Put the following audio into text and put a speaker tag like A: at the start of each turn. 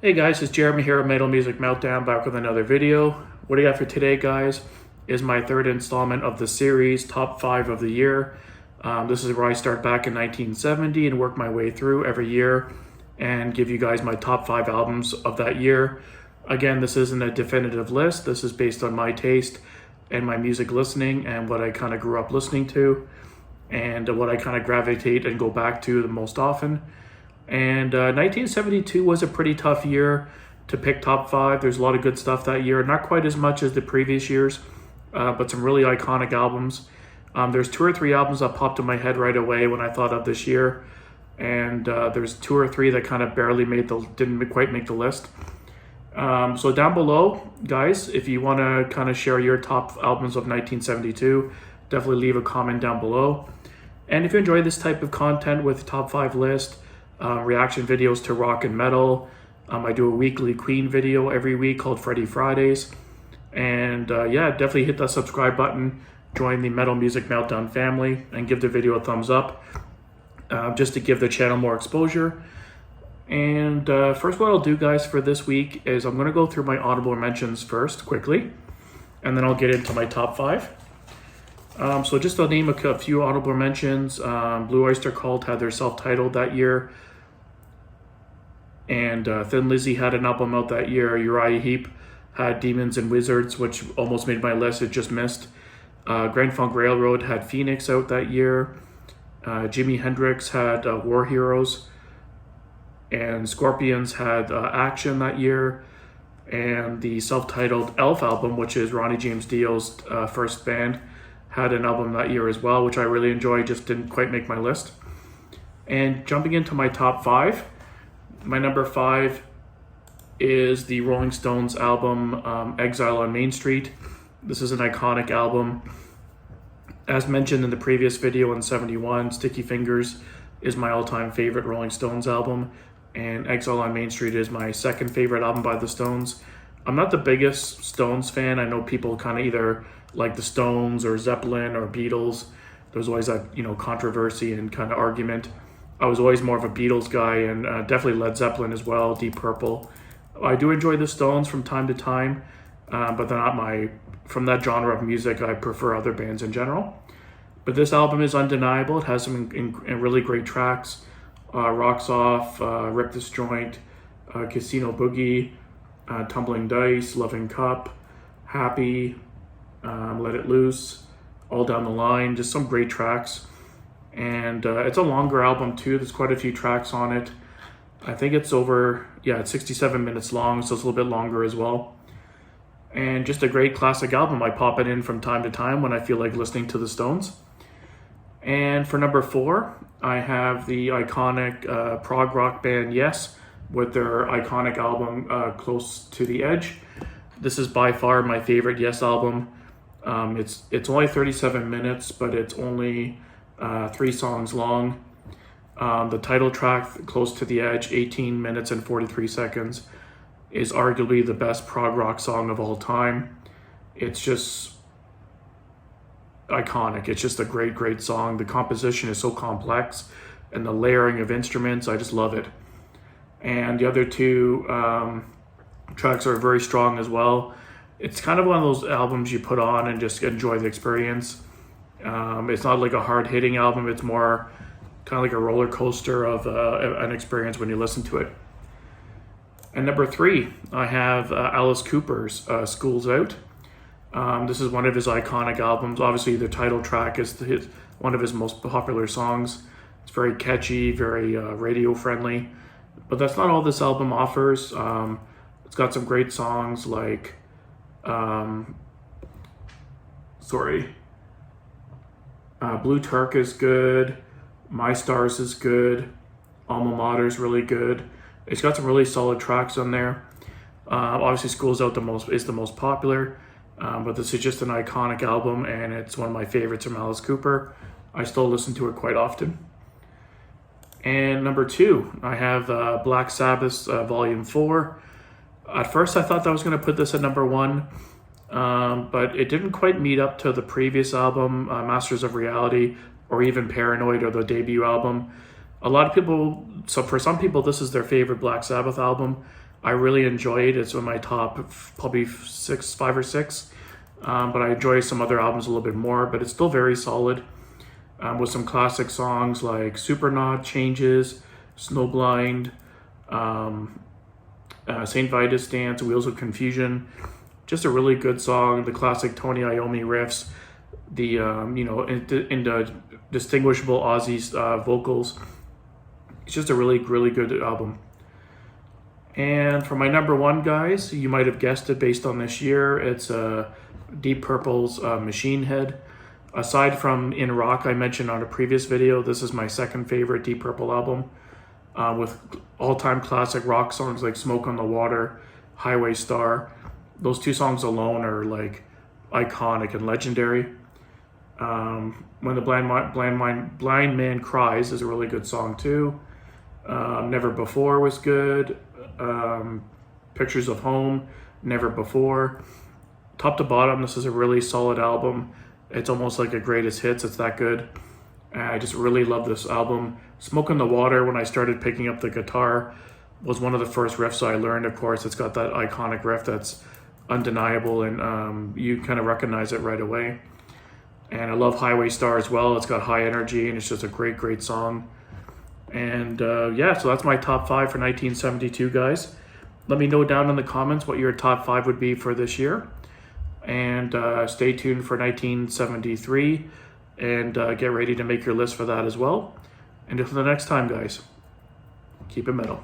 A: Hey guys, it's Jeremy here at Metal Music Meltdown, back with another video. What I got for today, guys, is my third installment of the series, Top 5 of the Year. This is where I start back in 1970 and work my way through every year and give you guys my top 5 albums of that year. Again, this isn't a definitive list. This is based on my taste and my music listening and what I kind of grew up listening to and what I kind of gravitate and go back to the most often. And 1972 was a pretty tough year to pick top 5. There's a lot of good stuff that year. Not quite as much as the previous years, but some really iconic albums. There's 2 or 3 albums that popped in my head right away when I thought of this year. And there's 2 or 3 that kind of barely didn't quite make the list. So down below, guys, if you want to kind of share your top albums of 1972, definitely leave a comment down below. And if you enjoy this type of content with top 5 list, reaction videos to rock and metal. I do a weekly Queen video every week called Freddie Fridays. And yeah, definitely hit that subscribe button, join the Metal Music Meltdown family, and give the video a thumbs up just to give the channel more exposure. And first, what I'll do, guys, for this week is I'm going to go through my honorable mentions first quickly, and then I'll get into my top 5. So just I'll name a few honorable mentions. Blue Oyster Cult had their self-titled that year. And Thin Lizzy had an album out that year. Uriah Heep had Demons and Wizards, which almost made my list. It just missed. Grand Funk Railroad had Phoenix out that year. Jimi Hendrix had War Heroes. And Scorpions had Action that year. And the self-titled Elf album, which is Ronnie James Dio's first band, had an album that year as well, which I really enjoyed, just didn't quite make my list. And jumping into my top 5, my number 5 is the Rolling Stones album, Exile on Main Street. This is an iconic album. As mentioned in the previous video in 71, Sticky Fingers is my all-time favorite Rolling Stones album, and Exile on Main Street is my second favorite album by the Stones. I'm not the biggest Stones fan. I know people kind of either like the Stones or Zeppelin or Beatles. There's always that, controversy and kind of argument. I was always more of a Beatles guy, and definitely Led Zeppelin as well, Deep Purple. I do enjoy the Stones from time to time, but they're not from that genre of music. I prefer other bands in general. But this album is undeniable. It has some really great tracks. Rocks Off, Rip This Joint, Casino Boogie, Tumbling Dice, Loving Cup, Happy, Let It Loose, All Down the Line, just some great tracks. And it's a longer album too. There's quite a few tracks on it. I think it's it's 67 minutes long, so it's a little bit longer as well. And just a great classic album. I pop it in from time to time when I feel like listening to the Stones. And for number 4, I have the iconic prog rock band Yes with their iconic album Close to the Edge. This is by far my favorite Yes album. It's only 37 minutes, but it's only 3 songs long. The title track, Close to the Edge, 18 minutes and 43 seconds, is arguably the best prog rock song of all time. It's just iconic. It's just a great, great song. The composition is so complex, and the layering of instruments, I just love it. And the other 2 tracks are very strong as well. It's kind of one of those albums you put on and just enjoy the experience. It's not like a hard-hitting album. It's more kind of like a roller coaster of an experience when you listen to it. And number 3, I have Alice Cooper's School's Out. This is one of his iconic albums. Obviously, the title track is one of his most popular songs. It's very catchy, very radio-friendly. But that's not all this album offers. It's got some great songs like... Blue Turk is good. My Stars is good. Alma Mater is really good. It's got some really solid tracks on there. Obviously, School's Out is the most popular, but this is just an iconic album, and it's one of my favorites from Alice Cooper. I still listen to it quite often. And number 2, I have Black Sabbath's Volume 4. At first, I thought that I was going to put this at number 1. But it didn't quite meet up to the previous album, Masters of Reality, or even Paranoid, or the debut album. A lot of people, so for some people, this is their favorite Black Sabbath album. I really enjoyed. It's in my top probably 5 or 6. But I enjoy some other albums a little bit more, but it's still very solid. With some classic songs like Supernaut, Changes, Snowblind, St. Vitus Dance, Wheels of Confusion. Just a really good song. The classic Tony Iommi riffs, the in the distinguishable Ozzy's vocals. It's just a really, really good album. And for my number one, guys, you might have guessed it based on this year. It's Deep Purple's Machine Head. Aside from In Rock, I mentioned on a previous video, this is my second favorite Deep Purple album, with all-time classic rock songs like Smoke on the Water, Highway Star. Those 2 songs alone are like iconic and legendary. When the Blind Man Cries is a really good song too. Never Before was good. Pictures of Home, Never Before. Top to bottom, this is a really solid album. It's almost like a greatest hits. It's that good. I just really love this album. Smoke on the Water, when I started picking up the guitar, was one of the first riffs I learned. Of course, it's got that iconic riff that's undeniable, and you kind of recognize it right away. And I love Highway Star as well. It's got high energy, and it's just a great, great song. And yeah, so that's my top 5 for 1972, guys. Let me know down in the comments what your top 5 would be for this year. And stay tuned for 1973, and get ready to make your list for that as well. And until the next time, guys, keep it metal.